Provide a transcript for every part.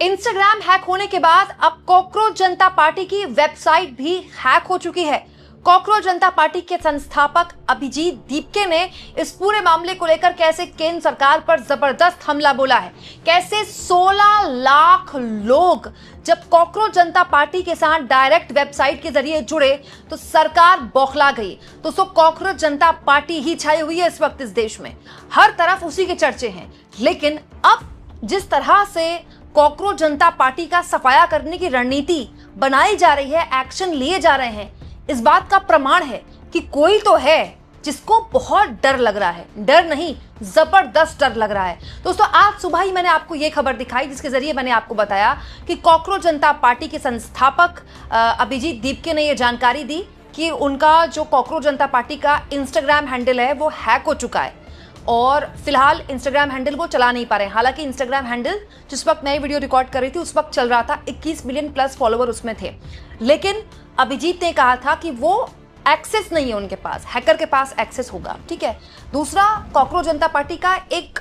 Instagram hack होने के बाद अब कॉकरोच जनता पार्टी की वेबसाइट भी हैक हो चुकी है। कॉकरोच जनता पार्टी के संस्थापक अभिजीत दीपके ने इस पूरे मामले को लेकर कैसे केंद्र सरकार पर जबरदस्त हमला बोला है, कैसे 16 लाख लोग जब कॉकरोच जनता पार्टी के साथ डायरेक्ट वेबसाइट के जरिए जुड़े तो सरकार बौखला गई। दोस्तों, कॉकरोच जनता पार्टी ही छाई हुई है इस वक्त इस देश में, हर तरफ उसी के चर्चे हैं। लेकिन अब जिस तरह से कॉकरोच जनता पार्टी का सफाया करने की रणनीति बनाई जा रही है, एक्शन लिए जा रहे हैं, इस बात का प्रमाण है कि कोई तो है जिसको बहुत डर लग रहा है। डर नहीं, जबरदस्त डर लग रहा है। दोस्तों, आज सुबह ही मैंने आपको यह खबर दिखाई जिसके जरिए मैंने आपको बताया कि कॉकरोच जनता पार्टी के संस्थापक अभिजीत दीपके ने यह जानकारी दी कि उनका जो कॉकरोच जनता पार्टी का इंस्टाग्राम हैंडल है वो हैक हो चुका है और फिलहाल इंस्टाग्राम हैंडल वो चला नहीं पा रहे हैं। हालांकि इंस्टाग्राम हैंडल जिस वक्त मैं वीडियो रिकॉर्ड कर रही थी उस वक्त चल रहा था, 21 मिलियन प्लस फॉलोवर उसमें थे। लेकिन अभिजीत ने कहा था कि वो एक्सेस नहीं है उनके पास, हैकर के पास एक्सेस होगा। ठीक है। दूसरा, कॉकरोच जनता पार्टी का एक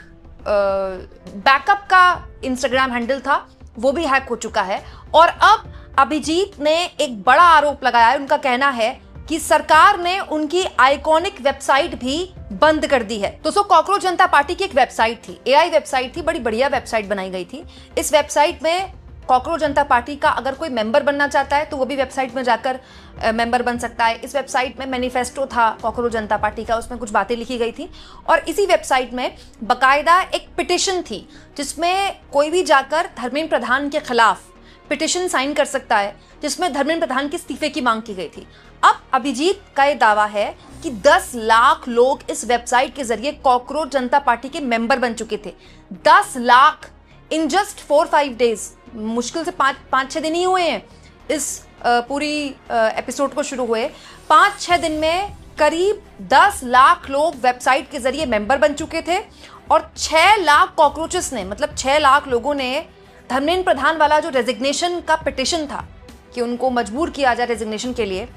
बैकअप का इंस्टाग्राम हैंडल था, वो भी हैक हो चुका है। और अब अभिजीत ने एक बड़ा आरोप लगाया है। उनका कहना है कि सरकार ने उनकी आइकॉनिक वेबसाइट भी बंद कर दी है। दोस्तों, कॉकरोच जनता पार्टी की एक वेबसाइट थी, एआई वेबसाइट थी, बड़ी बढ़िया वेबसाइट बनाई गई थी। इस वेबसाइट में कॉकरोच जनता पार्टी का अगर कोई मेंबर बनना चाहता है तो वो भी वेबसाइट में जाकर मेंबर बन सकता है। इस वेबसाइट में मैनिफेस्टो था कॉकरोच जनता पार्टी का, उसमें कुछ बातें लिखी गई थी और इसी वेबसाइट में बकायदा एक पिटिशन थी जिसमें कोई भी जाकर धर्मेंद्र प्रधान के खिलाफ पिटिशन साइन कर सकता है, जिसमें धर्मेंद्र प्रधान के इस्तीफे की मांग की गई थी। अब अभिजीत का ये दावा है कि 10 लाख लोग इस वेबसाइट के जरिए कॉकरोच जनता पार्टी के मेंबर बन चुके थे। 10 लाख इन जस्ट 4-5 डेज, मुश्किल से 5-6 दिन ही हुए हैं इस पूरी एपिसोड को शुरू हुए। 5-6 दिन में करीब 10 लाख लोग वेबसाइट के जरिए मेंबर बन चुके थे और 6 लाख कॉकरोचेस ने, मतलब 6 लाख लोगों ने धर्मेंद्र प्रधान वाला जो रेजिग्नेशन का पिटिशन था कि उनको मजबूर किया जाए रेजिग्नेशन के लिए,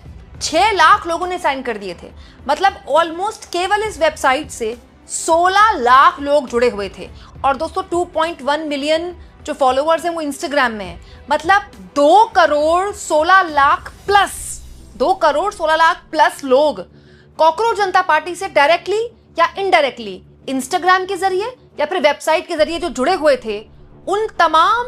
6 लाख लोगों ने साइन कर दिए थे। मतलब ऑलमोस्ट केवल इस वेबसाइट से 16 लाख लोग जुड़े हुए थे। और दोस्तों, 2.1 मिलियन जो फॉलोअर्स हैं वो इंस्टाग्राम में है। मतलब 2 करोड़ 16 लाख प्लस 2 करोड़ 16 लाख प्लस लोग कॉकरोच जनता पार्टी से डायरेक्टली या इनडायरेक्टली इंस्टाग्राम के जरिए या फिर वेबसाइट के जरिए जो जुड़े हुए थे, उन तमाम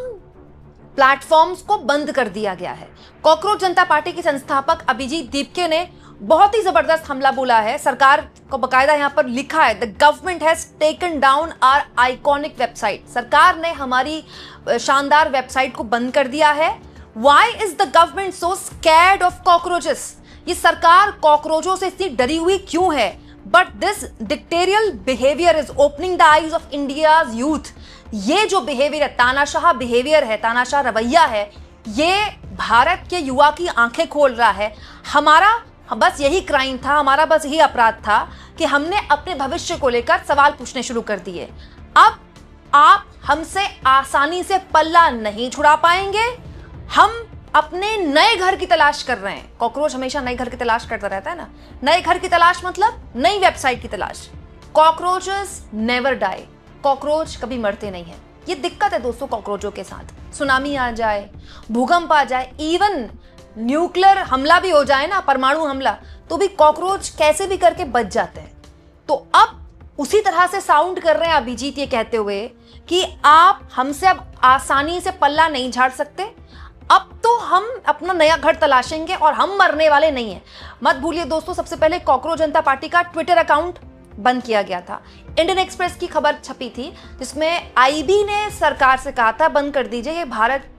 प्लेटफॉर्म्स को बंद कर दिया गया है। कॉकरोच जनता पार्टी के संस्थापक अभिजीत दीपके ने बहुत ही जबरदस्त हमला बोला है। सरकार को बकायदा यहाँ पर लिखा है, the government has taken down our iconic website. सरकार ने हमारी शानदार वेबसाइट को बंद कर दिया है। Why is the government so scared of cockroaches? ये सरकार कॉकरोचों से इतनी डरी हुई क्यों है? But this dictatorial behaviour is opening the eyes of India's youth. ये जो बिहेवियर है, तानाशाह बिहेवियर है, तानाशाह रवैया है, ये भारत के युवा की आंखें खोल रहा है। हमारा बस यही क्राइम था, हमारा बस यही अपराध था कि हमने अपने भविष्य को लेकर सवाल पूछने शुरू कर दिए। अब आप हमसे आसानी से पल्ला नहीं छुड़ा पाएंगे। हम अपने नए घर की तलाश कर रहे हैं। कॉकरोच हमेशा नए घर की तलाश करता रहता है ना। नए घर की तलाश मतलब नई वेबसाइट की तलाश। Cockroaches never die. कॉकरोच कभी मरते नहीं है। ये दिक्कत है दोस्तों कॉकरोचों के साथ। सुनामी आ जाए, भूकंप आ जाए, इवन न्यूक्लियर हमला भी हो जाए ना, परमाणु हमला, तो भी कॉकरोच कैसे भी करके बच जाते हैं। तो अब उसी तरह से साउंड कर रहे हैं अभिजीत ये कहते हुए कि आप हमसे अब आसानी से पल्ला नहीं झाड़ सकते। अब तो हम अपना नया घर तलाशेंगे और हम मरने वाले नहीं हैं। मत भूलिए दोस्तों, सबसे पहले कॉकरोच जनता पार्टी का ट्विटर अकाउंट बंद किया गया था। इंडियन एक्सप्रेस की खबर छपी थी जिसमें आईबी ने सरकार से कहा था बंद कर दीजिए, ये भारत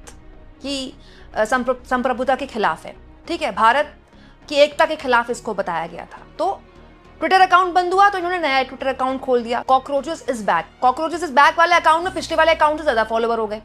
की संप्रभुता के खिलाफ है। ठीक है, भारत की एकता के खिलाफ इसको बताया गया था। तो ट्विटर अकाउंट बंद हुआ तो इन्होंने नया ट्विटर अकाउंट खोल दिया, cockroaches is back. Cockroaches is back वाले अकाउंट में पिछले वाले अकाउंट से ज्यादा फॉलोवर हो गए।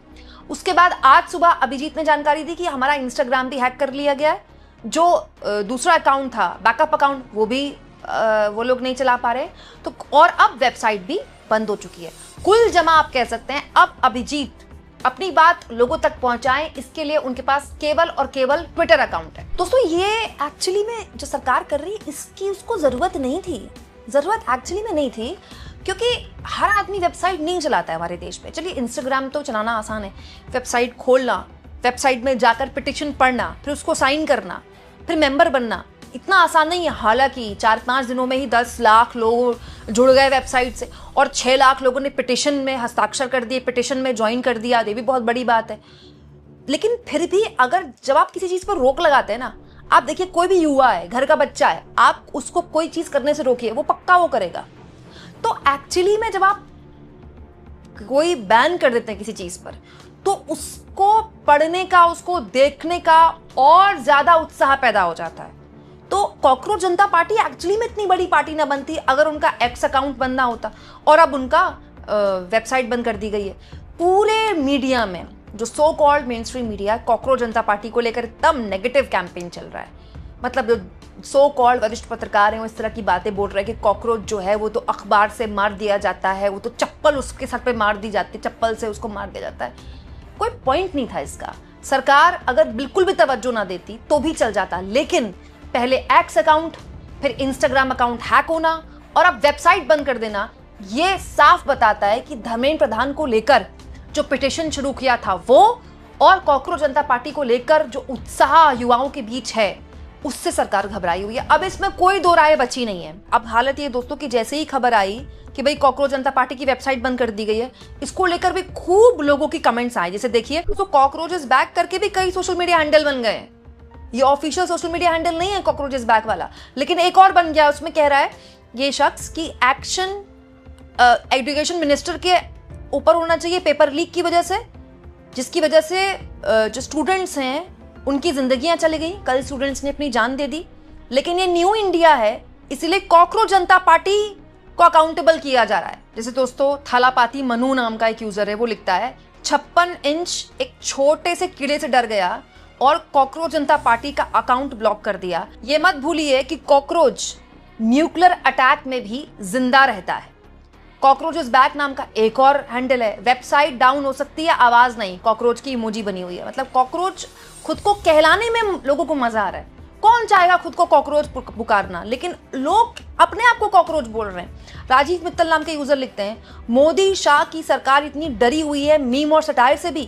उसके बाद आज सुबह अभिजीत ने जानकारी दी कि हमारा इंस्टाग्राम भी हैक कर लिया गया है। जो दूसरा अकाउंट था, बैकअप अकाउंट, वो भी वो लोग नहीं चला पा रहे। तो और अब वेबसाइट भी बंद हो चुकी है। कुल जमा आप कह सकते हैं अब अभिजीत अपनी बात लोगों तक पहुंचाएं, इसके लिए उनके पास केवल और केवल ट्विटर अकाउंट है। दोस्तों, ये एक्चुअली में जो सरकार कर रही है इसकी उसको जरूरत नहीं थी। जरूरत एक्चुअली में नहीं थी, क्योंकि हर आदमी वेबसाइट नहीं चलाता है हमारे देश में। चलिए इंस्टाग्राम तो चलाना आसान है, वेबसाइट खोलना, वेबसाइट में जाकर पिटिशन पढ़ना, फिर उसको साइन करना, फिर मेंबर बनना इतना आसान नहीं है। हालांकि 4-5 दिनों में ही 10 लाख लोग जुड़ गए वेबसाइट से और 6 लाख लोगों ने पिटिशन में हस्ताक्षर कर दिए, पिटिशन में ज्वाइन कर दिया, ये भी बहुत बड़ी बात है। लेकिन फिर भी अगर जब आप किसी चीज़ पर रोक लगाते हैं ना, आप देखिए कोई भी युवा है, घर का बच्चा है, आप उसको कोई चीज़ करने से रोकिए, वो पक्का वो करेगा। तो एक्चुअली में जब आप कोई बैन कर देते हैं किसी चीज़ पर, तो उसको पढ़ने का, उसको देखने का और ज़्यादा उत्साह पैदा हो जाता है। तो कॉकरोच जनता पार्टी एक्चुअली में इतनी बड़ी पार्टी ना बनती अगर उनका एक्स अकाउंट बंद ना होता, और अब उनका वेबसाइट बंद कर दी गई है। पूरे मीडिया में जो so called main stream media, cockroach जनता पार्टी को लेकर एकदम नेगेटिव कैंपेन चल रहा है। मतलब जो सो कॉल्ड वरिष्ठ पत्रकार हैं वो इस तरह की बातें बोल रहे हैं कि कॉकरोच जो है वो तो अखबार से मार दिया जाता है, वो तो चप्पल उसके सर पे मार दी जाती है, चप्पल से उसको मार दिया जाता है। कोई पॉइंट नहीं था इसका। सरकार अगर बिल्कुल भी तवज्जो ना देती तो भी चल जाता, लेकिन पहले एक्स अकाउंट, फिर इंस्टाग्राम अकाउंट हैक होना और अब वेबसाइट बंद कर देना, ये साफ बताता है कि धर्मेंद्र प्रधान को लेकर जो पिटिशन शुरू किया था वो, और कॉकरोच जनता पार्टी को लेकर जो उत्साह युवाओं के बीच है, उससे सरकार घबराई हुई है। अब इसमें कोई दो राय बची नहीं है। अब हालत ये दोस्तों की जैसे ही खबर आई कि भाई कॉकरोच जनता पार्टी की वेबसाइट बंद कर दी गई है, इसको लेकर भी खूब लोगों की कमेंट्स आए। जैसे देखिए, तो कॉकरोच इज बैक करके भी कई सोशल मीडिया हैंडल बन गए। ये ऑफिशियल सोशल मीडिया हैंडल नहीं है कॉकरोच इज बैक वाला, लेकिन एक और बन गया। उसमें कह रहा है ये शख्स कि एक्शन एजुकेशन मिनिस्टर के ऊपर होना चाहिए पेपर लीक की वजह से, जिसकी वजह से जो स्टूडेंट्स हैं उनकी जिंदगियां चली गई, कल स्टूडेंट्स ने अपनी जान दे दी। लेकिन ये न्यू इंडिया है, इसीलिए कॉकरोच जनता पार्टी को अकाउंटेबल किया जा रहा है। जैसे दोस्तों थालापाती मनु नाम का एक यूजर है, वो लिखता है 56 इंच एक छोटे से कीड़े से डर गया और कॉकरोच जनता पार्टी का अकाउंट ब्लॉक कर दिया। ये मत भूलिए कि कॉकरोच न्यूक्लियर अटैक में भी जिंदा रहता है। कॉकरोच इज बैक नाम का एक और हैंडल है। वेबसाइट डाउन हो सकती है, आवाज नहीं, कॉकरोच की इमोजी बनी हुई है। मतलब कॉकरोच खुद को कहलाने में लोगों को मजा आ रहा है। कौन चाहेगा खुद को कॉकरोच पुकारना, लेकिन लोग अपने आप को कॉकरोच बोल रहे हैं। राजीव मित्तल नाम के यूजर लिखते हैं मोदी शाह की सरकार इतनी डरी हुई है मीम और सटायर से भी।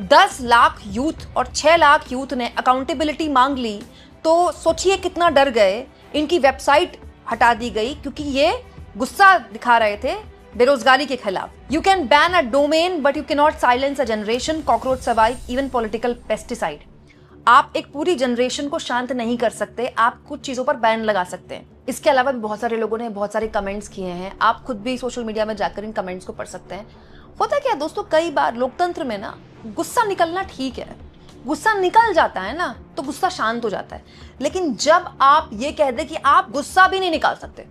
10 लाख यूथ और 6 लाख यूथ ने अकाउंटेबिलिटी मांग ली, तो सोचिए कितना डर गए। इनकी वेबसाइट हटा दी गई क्योंकि ये गुस्सा दिखा रहे थे बेरोजगारी के खिलाफ। You can ban a domain but you can not silence a generation, cockroach survive even political pesticide. आप एक पूरी जनरेशन को शांत नहीं कर सकते, आप कुछ चीजों पर बैन लगा सकते हैं। इसके अलावा भी बहुत सारे लोगों ने बहुत सारे कमेंट्स किए हैं, आप खुद भी सोशल मीडिया में जाकर इन कमेंट्स को पढ़ सकते हैं। होता क्या है दोस्तों, कई बार लोकतंत्र में ना गुस्सा निकलना ठीक है, गुस्सा निकल जाता है ना तो गुस्सा शांत हो जाता है। लेकिन जब आप ये कह दे कि आप गुस्सा भी नहीं निकाल सकते,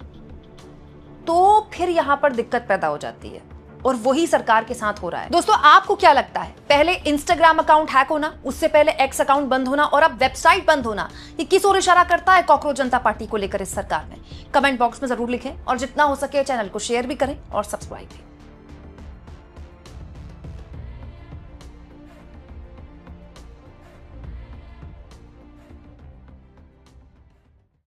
तो फिर यहां पर दिक्कत पैदा हो जाती है, और वही सरकार के साथ हो रहा है। दोस्तों आपको क्या लगता है, पहले इंस्टाग्राम अकाउंट हैक होना, उससे पहले एक्स अकाउंट बंद होना और अब वेबसाइट बंद होना, ये किस ओर इशारा करता है कॉकरोच जनता पार्टी को लेकर इस सरकार में? कमेंट बॉक्स में जरूर लिखें और जितना हो सके चैनल को शेयर भी करें और सब्सक्राइब भी।